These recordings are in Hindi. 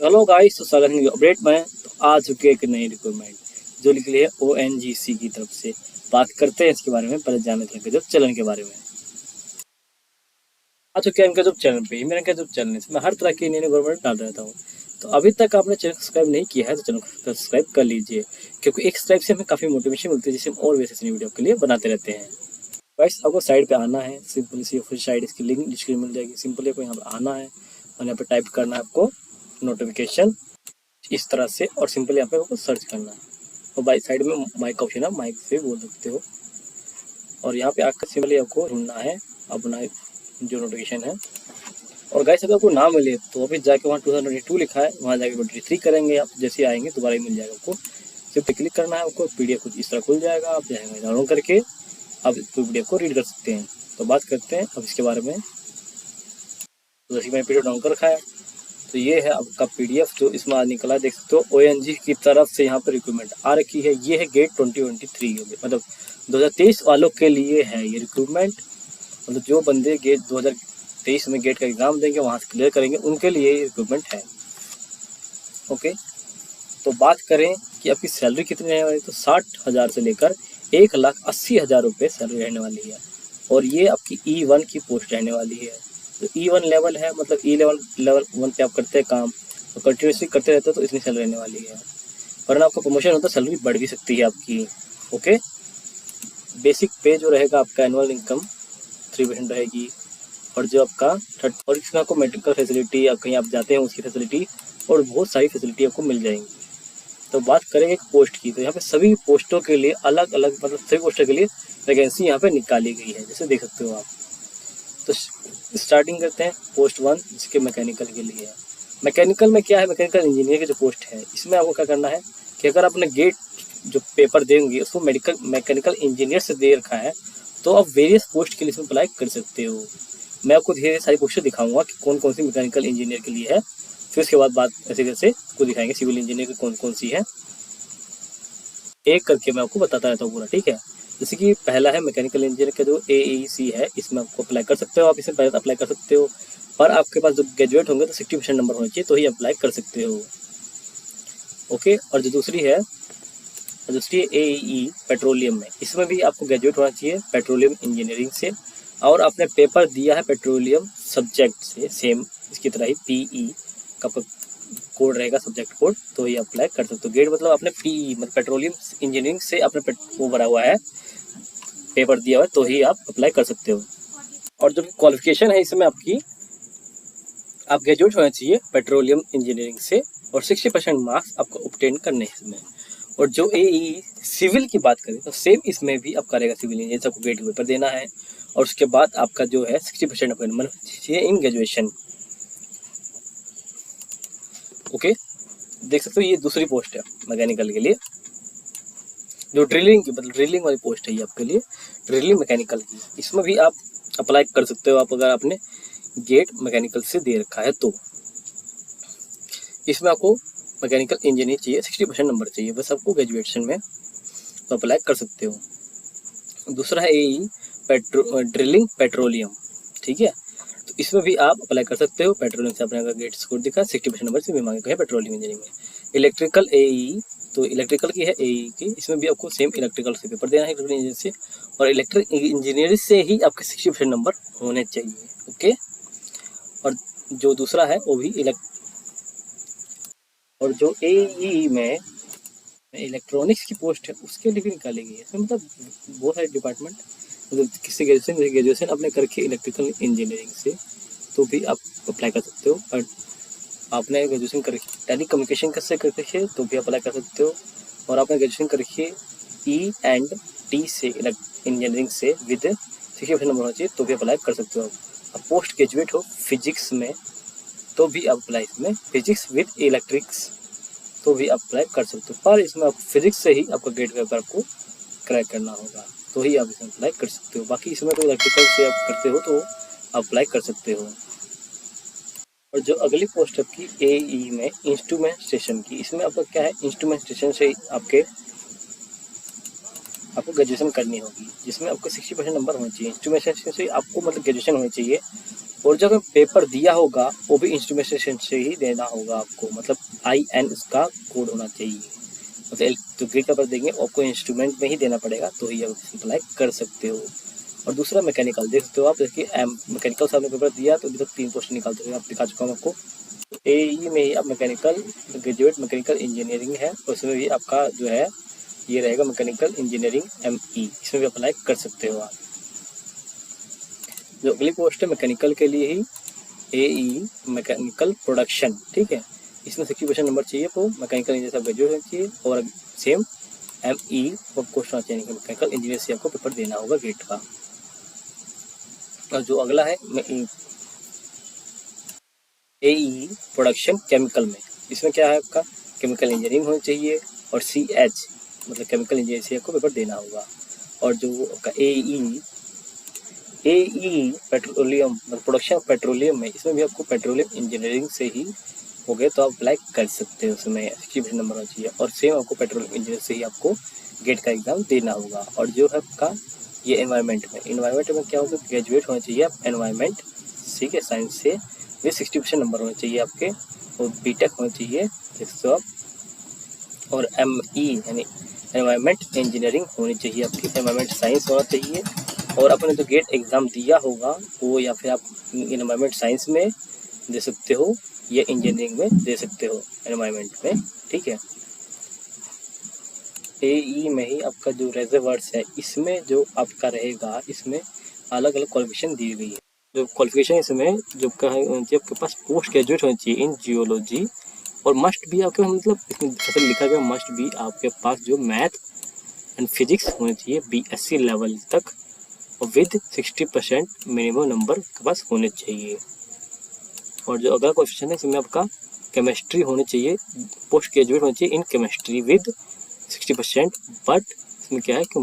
हेलो गाइस, तो स्वागत है अपडेट में। तो आ चुके एक नई रिक्वायरमेंट जो निकली है ONGC की तरफ से। बात करते हैं इसके बारे में, पहले जानने के जब चलन के बारे में। आ चुके हैं इनका जो चैनल पे, मेरा इनका जो चैनल है इसमें हर तरह की नई गवर्नमेंट डाल रहता हूँ। तो अभी तक आपने चैनल सब्सक्राइब नहीं किया है तो चैनल को सब्सक्राइब कर लीजिए, क्योंकि एक सब्सक्राइब से हमें काफ़ी मोटिवेशन मिलती है, जिससे हम और वैसे नई वीडियो के लिए बनाते रहते हैं। गाइस, आपको साइड पे आना है, सिंपली सी ऑफिशियल साइड, इसकी लिंक डिस्क्रिप्शन मिल जाएगी। सिंपली आपको यहाँ पे आना है और यहाँ पे टाइप करना है आपको नोटिफिकेशन इस तरह से, और सिंपली यहाँ पे आपको सर्च करना है। और बाई साइड में माइक का ऑप्शन है, माइक से बोल सकते हो। और यहाँ पे आकर सिंपली आपको ढूंढना है अपना जो नोटिफिकेशन है। और गाइस, अगर आपको ना मिले तो अभी जाके वहाँ 2022 लिखा है, वहाँ जाके 23 करेंगे आप। जैसे आएंगे दोबारा ही मिल जाएगा आपको। सिर्फ क्लिक करना है आपको, PDF कुछ इस तरह खुल जाएगा। आप जाएंगे डाउनलोड करके आप PDF को रीड कर सकते हैं। तो बात करते हैं अब इसके बारे में। तो जैसे मैंने PDF डाउनलोड कर रखा है, तो ये है आपका PDF जो इसमें आज निकला है। देख सकते हो ONG की तरफ से यहाँ पर रिक्रूटमेंट आ रखी है। ये है गेट 2023, मतलब 2023 वालों के लिए है ये रिक्रूटमेंट। मतलब जो बंदे गेट 2023 में गेट का एग्जाम देंगे, वहाँ से क्लियर करेंगे, उनके लिए ये रिक्रूटमेंट है। ओके, तो बात करें कि आपकी सैलरी कितनी रहने वाली है, तो 60,000 से लेकर 1,80,000 रुपये सैलरी रहने वाली है। और ये आपकी E1 की पोस्ट रहने वाली है। तो E1 लेवल है, मतलब लेवल 1 पे आप करते हैं काम और कंटिन्यूसली करते रहते हो, तो इतनी सैलरी रहने वाली है। वरना आपका प्रमोशन होता है, सैलरी बढ़ भी सकती है आपकी। ओके, बेसिक पे जो रहेगा आपका एनुअल इनकम 3% रहेगी। और जो आपका और इसमें आपको मेडिकल फैसिलिटी, आप कहीं आप जाते हैं उसकी फैसिलिटी और बहुत सारी फैसिलिटी आपको मिल जाएंगी। तो बात करेंगे एक पोस्ट की, तो यहाँ पे सभी पोस्टों के लिए अलग अलग, मतलब सभी पोस्टों के लिए वैकेंसी यहाँ पे निकाली गई है, जैसे देख सकते हो आप। तो स्टार्टिंग करते हैं पोस्ट 1, जिसके मैकेनिकल के लिए है। मैकेनिकल में क्या है, मैकेनिकल इंजीनियर की जो पोस्ट है, इसमें आपको क्या करना है कि अगर आपने गेट जो पेपर देंगे उसको मैकेनिकल इंजीनियर से दे रखा है, तो आप वेरियस पोस्ट के लिए इसमें अप्लाई कर सकते हो। मैं आपको धीरे सारी पोस्टें दिखाऊंगा कि कौन कौन सी मैकेनिकल इंजीनियर के लिए है। फिर उसके बाद बात ऐसे कैसे को दिखाएंगे सिविल इंजीनियर की कौन कौन सी है, एक करके मैं आपको बताता रहता हूँ पूरा, ठीक है। जैसे कि पहला है मैकेनिकल इंजीनियर का जो AEC है, इसमें आपको अप्लाई कर सकते हो। आप इसमें पहले अप्लाई कर सकते हो, पर आपके पास जब ग्रेजुएट होंगे तो 60% नंबर होने चाहिए, तो ही अप्लाई कर सकते हो। ओके, और जो दूसरी है AEE पेट्रोलियम में, इसमें भी आपको ग्रेजुएट होना चाहिए पेट्रोलियम इंजीनियरिंग से, और आपने पेपर दिया है पेट्रोलियम सब्जेक्ट से, सेम इसकी तरह ही PE का कोड रहेगा, सब्जेक्ट कोड, तो ये अप्लाई कर सकते हो। गेट मतलब आपने PE मतलब पेट्रोलियम इंजीनियरिंग से आपने वो भरा हुआ है, पेपर दिया हुआ है, तो ही आप अप्लाई कर सकते हो। और जो क्वालिफिकेशन है इसमें आपकी, आप ग्रेजुएट होना चाहिए पेट्रोलियम इंजीनियरिंग से और 60% मार्क्स आपको ऑब्टेन करने हैं इसमें। और जो AE सिविल की बात करें तो सेम इसमें भी आपका रहेगा, सिविल इंजीनियर आपको गेट पेपर देना है और उसके बाद आपका जो है 60% आपका नंबर चाहिए इन ग्रेजुएशन। ओके, देख सकते हो ये दूसरी पोस्ट है मैकेनिकल के लिए, जो ड्रिलिंग की, मतलब ड्रिलिंग वाली पोस्ट है ये आपके लिए, ड्रिलिंग मैकेनिकल की। इसमें भी आप अप्लाई कर सकते हो, आप अगर आपने गेट मैकेनिकल से दे रखा है तो। इसमें आपको मैकेनिकल इंजीनियर चाहिए, 60% नंबर चाहिए बस आपको ग्रेजुएशन में, तो अप्लाई कर सकते हो। दूसरा है AE ड्रिलिंग पेट्रोलियम, ठीक है। तो इसमें भी आप अप्लाई कर सकते हो। पेट्रोलियम से आपने अगर गेट स्कोर दिखा 60% नंबर से भी मांगे गए पेट्रोलियम इंजीनियरिंग में। इलेक्ट्रिकल AE, तो इलेक्ट्रिकल की है AE की, इसमें भी आपको सेम इलेक्ट्रिकल से पेपर देना है, इलेक्ट्रिकल इंजीनियर से, और इलेक्ट्रिक इंजीनियरिंग से ही आपके 60% नंबर होने चाहिए। ओके, और जो दूसरा है वो भी और जो AE में इलेक्ट्रॉनिक्स की पोस्ट है उसके लिए भी निकाली गई है। इसमें मतलब बहुत सारे डिपार्टमेंट, मतलब किसी ग्रेजुएशन आपने करके इलेक्ट्रिकल इंजीनियरिंग से, तो भी आप अप्लाई कर सकते हो। और आपने ग्रेजुएशन करके टेली कम्युनिकेशन से करके है तो भी अप्लाई कर सकते हो। और आपने ग्रेजुएशन करके E&T से इंजीनियरिंग से विद 60% नंबर होना चाहिए, तो भी अप्लाई कर सकते हो। आप पोस्ट ग्रेजुएट हो फिजिक्स में, तो भी आप अप्लाई इसमें, फिजिक्स विद इलेक्ट्रिक्स, तो भी अप्लाई कर सकते हो। पर इसमें आप फिजिक्स से ही आपका गेट पेपर आपको क्रैक करना होगा, तो ही आप इसमें अप्लाई कर सकते हो। बाकी इसमें तो इलेक्ट्रिकल से आप करते हो तो अप्लाई कर सकते हो। और जो अगली पोस्ट आपकी AE में इंस्ट्रूमेंट स्टेशन की, इसमें आपका क्या है, इंस्ट्रूमेंट स्टेशन से आपके आपको ग्रेजुएशन करनी होगी, जिसमें आपको 60% नंबर होने चाहिए। इंस्ट्रूमेंटेशन से आपको मतलब ग्रेजुएशन होनी चाहिए, और जो अगर पेपर दिया होगा वो भी इंस्ट्रूमेंटेशन से ही देना होगा आपको, मतलब IN उसका कोड होना चाहिए। मतलब तो ग्रेड पेपर देंगे आपको इंस्ट्रूमेंट में ही देना पड़ेगा, तो ही आप अप्लाई कर सकते हो। और दूसरा मैकेनिकल देख सकते हो आप, देखिए मैकेनिकल से आपने पेपर दिया तो अभी तक 3 पोस्ट निकालते हुए आप दिखा चुका हूँ आपको। AE में ही आप मैकेनिकल ग्रेजुएट मैकेनिकल इंजीनियरिंग है, उसमें भी आपका जो है ये रहेगा मैकेनिकल इंजीनियरिंग ME, इसमें भी अप्लाई कर सकते हो आप। जो अगली पोस्ट है मैकेनिकल के लिए ही AE मैकेनिकल प्रोडक्शन, ठीक है, इसमें 60% नंबर चाहिए आपको, मैकेनिकल इंजीनियर से ग्रेजुएट होना चाहिए, और सेम ME पोस्ट होना चाहिए, मैकेनिकल इंजीनियर से आपको पेपर देना होगा गेट का। और जो अगला है AE प्रोडक्शन केमिकल में, इसमें क्या है आपका केमिकल इंजीनियरिंग होनी चाहिए, और CH मतलब केमिकल इंजीनियर से आपको पेपर देना होगा। और जो आपका AE पेट्रोलियम मतलब प्रोडक्शन ऑफ पेट्रोलियम में, इसमें भी आपको पेट्रोलियम इंजीनियरिंग से ही हो गए तो आप अप्लाई कर सकते हो, उसमें 60% नंबर होना चाहिए, और सेम आपको पेट्रोलियम इंजीनियर से ही आपको गेट का एग्जाम देना होगा। और जो है आपका ये एनवायरनमेंट में क्या होगा, ग्रेजुएट होना चाहिए आप एनवायरनमेंट, ठीक है, साइंस से, ये 60% नंबर होने चाहिए आपके, और बीटेक होना चाहिए देखते हो आप, और ME यानी एनवायरनमेंट इंजीनियरिंग होनी चाहिए आपकी, एनवायरनमेंट साइंस होना चाहिए। और आपने जो गेट एग्ज़ाम दिया होगा वो या फिर आप एनवायरनमेंट साइंस में दे सकते हो या इंजीनियरिंग में दे सकते हो एनवायरनमेंट में, ठीक है। AE में ही आपका जो रिजर्वर्स है, इसमें जो आपका रहेगा, इसमें अलग अलग क्वालिफिकेशन दी गई है। जो क्वालिफिकेशन इसमें जो आपके पास पोस्ट ग्रेजुएट होनी चाहिए इन जियोलॉजी, और मस्ट भी आपके मतलब इसमें जैसे लिखा गया मस्ट भी आपके पास जो मैथ एंड फिजिक्स होनी चाहिए BSc लेवल तक, और विद 60% मिनिमम नंबर के पास होने चाहिए। और जो अगला क्वेश्चन है इसमें आपका केमिस्ट्री होनी चाहिए, पोस्ट ग्रेजुएट होनी चाहिए इन केमिस्ट्री विद 60%, बट इसमें क्या है कि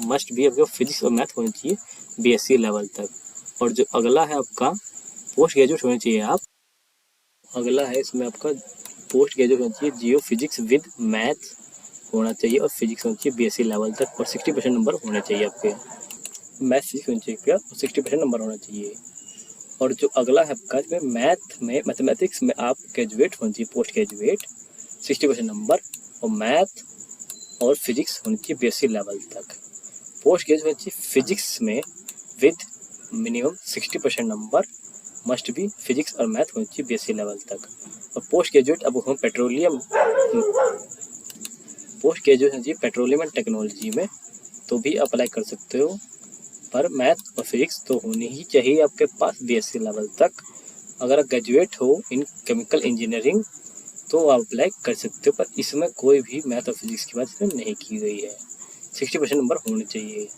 मस्ट भी आपका फिजिक्स और मैथ होनी चाहिए BSc लेवल तक। और जो अगला है आपका पोस्ट ग्रेजुएट होनी चाहिए आप, अगला है इसमें आपका पोस्ट ग्रेजुएट होना चाहिए जियो फिजिक्स विद मैथ होना चाहिए, और फिजिक्स होना चाहिए BSc लेवल तक, और 60% नंबर होने चाहिए आपके, मैथ फिजिक्स होनी चाहिए क्या, 60% नंबर होना चाहिए। और जो अगला है आपका इसमें मैथ में मैथमेटिक्स में आप ग्रेजुएट होना चाहिए पोस्ट ग्रेजुएट 60% नंबर, और मैथ और फिजिक्स होनी चाहिए BSc लेवल तक। पोस्ट ग्रेजुएट होनी चाहिए फिजिक्स में विद मिनिमम 60% नंबर, मस्ट भी फिजिक्स और मैथ होनी चाहिए BSc लेवल तक। और पोस्ट ग्रेजुएट अब हम पेट्रोलियम एंड टेक्नोलॉजी में तो भी अप्लाई कर सकते हो, पर मैथ और फिजिक्स तो होनी ही चाहिए आपके पास BSc लेवल तक। अगर आप ग्रेजुएट हो इन केमिकल इंजीनियरिंग तो आप अप्लाई कर सकते हो, पर इसमें कोई भी मैथ और फिजिक्स की बात इसमें नहीं की गई है, 60% नंबर होने चाहिए।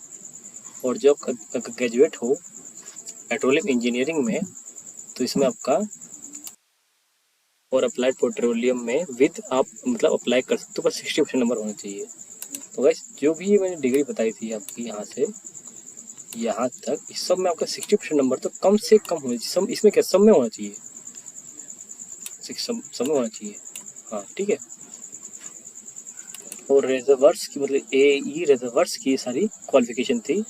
और जब ग्रेजुएट हो पेट्रोलियम इंजीनियरिंम में तो इसमें आपका और अप्लाइड पेट्रोलियम में विद आप मतलब अप्लाई कर सकते हो, पर 60% नंबर होना चाहिए। तो गाइस जो भी मैंने डिग्री बताई थी आपकी यहाँ से यहाँ तक, इस सब में आपका 60% नंबर तो कम से कम होना चाहिए। सब इसमें क्या सब में होना चाहिए, सब में होना चाहिए, हाँ ठीक है। और रिजर्वर्स की मतलब AE रिजर्वर्स की सारी क्वालिफिकेशन थी,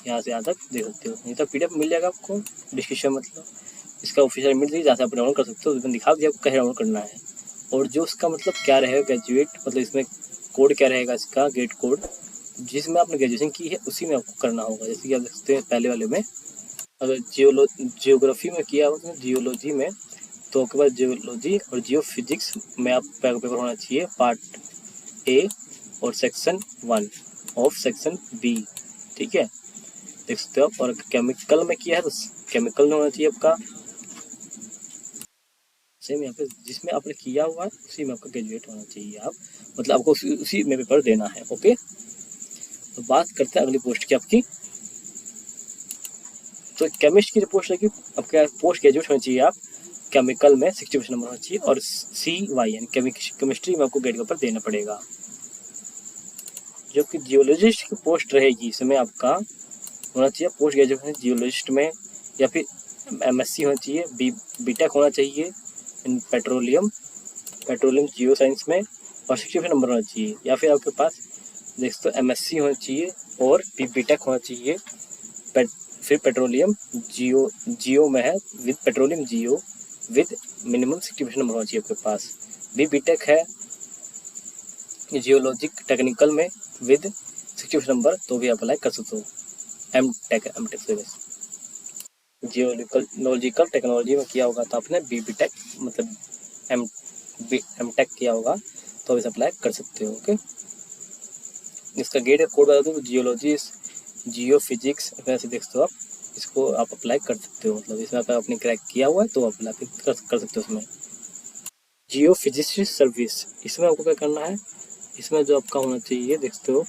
यहाँ से यहाँ तक देख सकते हो। नहीं तो PDF मिल जाएगा आपको डिस्क्रिप्शन, मतलब इसका ऑफिशियल मिल जाएगी, जहाँ से आप डाउनलोड कर सकते हो, उसमें दिखा दिया आपको कैसे डाउनलोड करना है। और जो उसका मतलब क्या रहेगा ग्रेजुएट मतलब इसमें कोड क्या रहेगा इसका गेट कोड, जिसमें आपने ग्रेजुएशन की है उसी में आपको करना होगा। जैसे कि आप देख सकते हैं पहले वाले में अगर जियोग्राफी में किया हो जियोलॉजी में, तो आपके पास जियोलॉजी और जियो फिजिक्स में आप पेपर होना चाहिए पार्ट A और सेक्शन 1 ऑफ सेक्शन B, ठीक है, देख सकते हो आप। और केमिकल में किया है तो केमिकल में होना चाहिए आपका सेम, यहाँ पे जिसमें आपने किया हुआ है उसी में आपका ग्रेजुएट होना चाहिए आप, मतलब आपको उसी में पेपर देना है। ओके, तो बात करते हैं अगली पोस्ट की आपकी। तो केमिस्ट की जो पोस्ट है आपका पोस्ट ग्रेजुएट होना चाहिए आप केमिकल में 60% नंबर होना चाहिए, और CY यानी केमिस्ट्री में आपको ग्रेड के ऊपर देना पड़ेगा। जबकि जियोलॉजिस्ट की पोस्ट रहेगी इसमें आपका होना चाहिए पोस्ट ग्रेजुएट जियोलॉजिस्ट में, या फिर MSc होना चाहिए, बीटेक होना चाहिए इन पेट्रोलियम जियो साइंस में, और 60% नंबर होना चाहिए। या फिर आपके पास देख सकते हो MSc होना चाहिए और BTech होना चाहिए। फिर पेट्रोलियम जियो में है with petroleum Jio with minimum 60% number होना चाहिए आपके पास। BTech है जियोलॉजिक टेक्निकल में विद 60% नंबर, तो भी अप्लाई कर सकते हो। एमटेक से जियोलॉजिकल टेक्नोलॉजी में किया होगा तो आपने BTech मतलब एमटेक किया होगा तो इसे अप्लाई कर सकते हो। ओके, इसका गेट कोड बता दूँ, जियोलॉजी जियो फिजिक्स ऐसे देख सकते हो आप, इसको आप अप्लाई कर सकते हो। मतलब इसमें अगर आपने क्रैक किया हुआ है तो अप्लाई कर सकते हो उसमें। जियो फिजिक्स सर्विस, इसमें आपको क्या करना है, इसमें जो आपका होना चाहिए देख सकते हो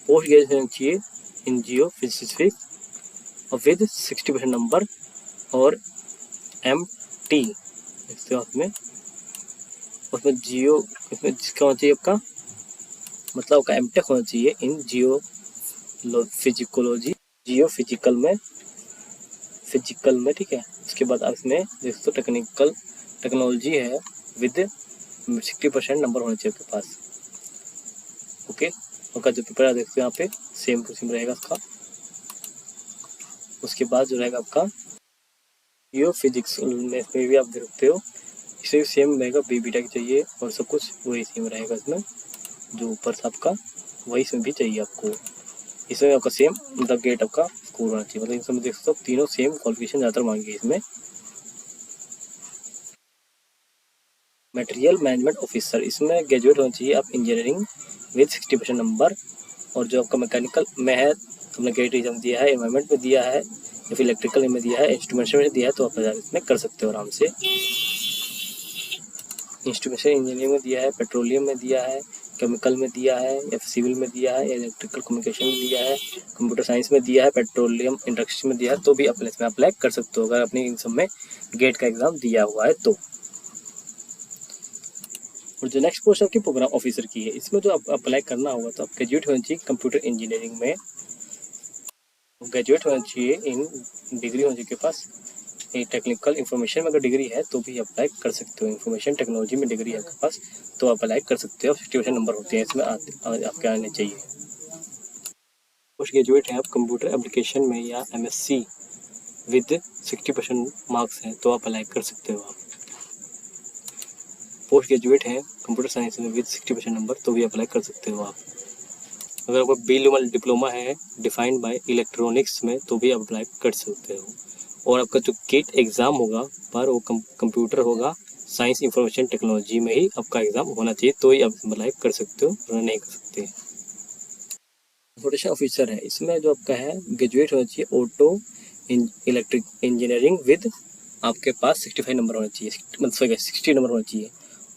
पोस्ट ग्रेजुएशन होना चाहिए इन जियो फिजिक्स और विद 60% नंबर और MT देख सकते हो उसमें जियो, इसमें जिसका होना चाहिए आपका मतलब आपका MTech होना चाहिए इन जियो फिजिकल में, ठीक है। उसके बाद आप इसमें देख सकते हो टेक्नोलॉजी है विद 60% नंबर होना चाहिए आपके पास। ओके, आपका जो पेपर देख सकते हो यहाँ पे सेम टू सेम रहेगा उसका। उसके बाद जो रहेगा आपका जियो फिजिक्स में भी आप देख सकते हो, इसे सेम रहेगा, BTech चाहिए और सब कुछ वही सेम रहेगा इसमें, जो ऊपर से आपका वही इसमें भी चाहिए आपको। इसमें आपका सेम मतलब गेट आपका स्कोर होना चाहिए, मतलब इसमें देख सकते हो तीनों सेम क्वालिफिकेशन ज़्यादातर मांगी है इसमें। मटेरियल मैनेजमेंट ऑफिसर, इसमें ग्रेजुएट होना चाहिए आप इंजीनियरिंग विद 60% नंबर, और जो आपका मैकेनिकल में है तुमने गेट एग्जाम दिया है, एनवायरमेंट में दिया है या फिर इलेक्ट्रिकल में दिया है, इंस्ट्रूमेंटेशन में दिया है, तो आप इसमें कर सकते हो आराम से। इंस्ट्रूमेंटेशन इंजीनियरिंग में दिया है, पेट्रोलियम में दिया है, केमिकल में दिया है या सिविल में दिया है या इलेक्ट्रिकल कम्युनिकेशन में दिया है, कंप्यूटर साइंस में दिया है, पेट्रोलियम इंडस्ट्री में दिया है, तो भी आप इसमें अप्लाई कर सकते हो अगर अपनी इन सब में गेट का एग्जाम दिया हुआ है तो। और जो नेक्स्ट पोस्ट आपकी प्रोग्राम ऑफिसर की है, इसमें जो आप अप्लाई करना होगा तो आप ग्रेजुएट होना चाहिए कंप्यूटर इंजीनियरिंग में, ग्रेजुएट होना चाहिए इन डिग्री होनी चाहिए के पास टेक्निकल इन्फॉर्मेशन में अगर डिग्री है तो भी अप्लाई कर सकते हो। इन्फॉर्मेशन टेक्नोलॉजी में डिग्री है आपके पास तो आप अप्लाई कर सकते हो। 60% नंबर होते हैं इसमें आपके आने चाहिए। पोस्ट ग्रेजुएट हैं आप कंप्यूटर एप्लीकेशन में या MSc विद 60% मार्क्स हैं तो आप अप्लाई कर सकते हो। आप पोस्ट ग्रेजुएट हैं कंप्यूटर साइंस में विद 60% नंबर तो भी अप्लाई कर सकते हो आप। अगर आपका B-level डिप्लोमा है डिफाइंड बाय इलेक्ट्रॉनिक्स में तो भी आप अप्लाई कर सकते हो। और आपका जो गेट एग्ज़ाम होगा पर वो कंप्यूटर होगा साइंस इंफॉर्मेशन टेक्नोलॉजी में ही आपका एग्ज़ाम होना चाहिए तो ही आप अप्लाई कर सकते हो, वरना नहीं कर सकते। इंफॉर्मेशन ऑफिसर है, इसमें जो आपका है ग्रेजुएट होना चाहिए ऑटो इलेक्ट्रिक इंजीनियरिंग विद आपके पास 65 नंबर होना चाहिए, मतलब 60 नंबर होना चाहिए।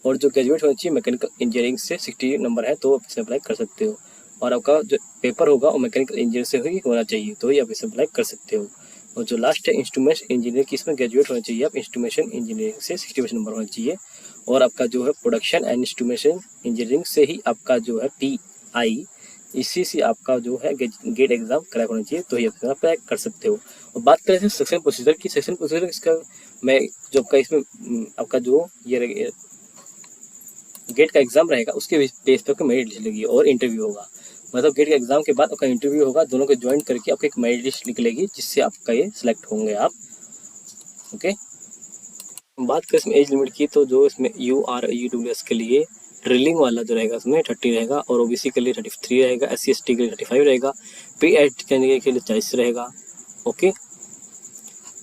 और जो ग्रेजुएट होना चाहिए मैकेनिकल इंजीनियरिंग से 60 नंबर है तो आप इसे अप्लाई कर सकते हो। और आपका जो पेपर होगा वो मैकेनिकल इंजीनियर से ही होना चाहिए तो ही आप इसे अप्लाई कर सकते हो। और जो लास्ट है इंस्ट्रूमेंट इंजीनियर की, इसमें ग्रेजुएट होना चाहिए आप इंस्ट्रूमेंटेशन इंजीनियरिंग से 60% नंबर होना चाहिए। और आपका जो है प्रोडक्शन एंड इंस्ट्रूमेंटेशन इंजीनियरिंग से ही आपका जो है PI, इसी से आपका जो है गेट एग्जाम क्रैक होना चाहिए तो ही आप अप्लाई कर सकते हो। और बात करें सेक्शन प्रोसीजर की, सेक्शन प्रोसीजर इसका मैं जो आपका इसमें आपका जो ये गेट का एग्जाम रहेगा उसके बेस पे आपका मेरिट लिस्ट लगेगी और इंटरव्यू होगा। मतलब गेट के एग्जाम के बाद आपका इंटरव्यू होगा, दोनों को ज्वाइन करके आपको एक मेरिट लिस्ट निकलेगी जिससे आपका ये सिलेक्ट होंगे आप। ओके, बात करें इसमें एज लिमिट की तो जो इसमें UREWS के लिए ड्रिलिंग वाला जो रहेगा उसमें 30 रहेगा और OBC के लिए 33 रहेगा, SC/ST के लिए 35 रहेगा, PH कैंडिडेट के लिए 40 रहेगा। ओके,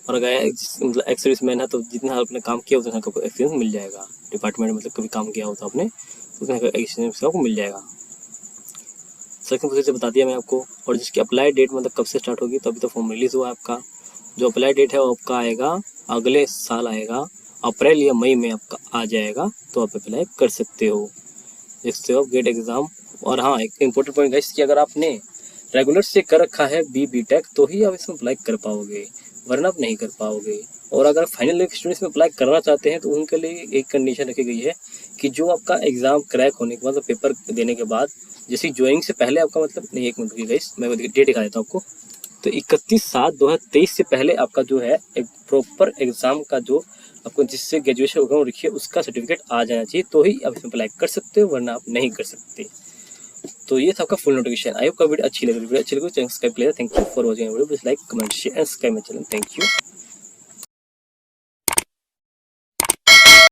और अगर मतलब एक्स सर्विस मैन है तो जितना आपने काम किया उतना आपको एक्सपीरियंस मिल जाएगा डिपार्टमेंट में, मतलब कभी काम किया हो तो आपने उतना एक्सपीरियंस आपको मिल जाएगा। सेकंड प्रोसेस बता दिया मैं आपको। और जिसकी अप्लाई डेट मतलब कब से स्टार्ट होगी तो अभी तो फॉर्म रिलीज़ हुआ है आपका, जो अप्लाई डेट है वो आपका आएगा अगले साल आएगा, अप्रैल या मई में आपका आ जाएगा तो आप अप्लाई कर सकते हो। देखते हो गेट एग्ज़ाम। और हाँ, एक इम्पोर्टेंट पॉइंट गाइस कि अगर आपने रेगुलर से कर रखा है BTech तो ही आप इसमें अप्लाई कर पाओगे, वरना आप नहीं कर पाओगे। और अगर फाइनल ईयर स्टूडेंट्स में अप्लाई करना चाहते हैं तो उनके लिए एक कंडीशन रखी गई है कि जो आपका एग्ज़ाम क्रैक होने के बाद मतलब पेपर देने के बाद जैसे ज्वाइनिंग से पहले आपका मतलब नहीं, 1 मिनट रुकिए गाइस मैं डेट दिखा देता हूँ आपको। तो 31/7/2023 से पहले आपका जो है एक प्रॉपर एग्ज़ाम का जो आपको जिससे ग्रेजुएशन होगा रखिए उसका सर्टिफिकेट आ जाना चाहिए तो ही आप इसमें अप्लाई कर सकते हो, वरना आप नहीं कर सकते। तो ये था आपका फुल नोटिफिकेशन। आई होप का वीडियो अच्छी लगी तो चैनल सब्सक्राइब कर लिया। Thank you for watching video, please like comment share and subscribe my channel. Thank you.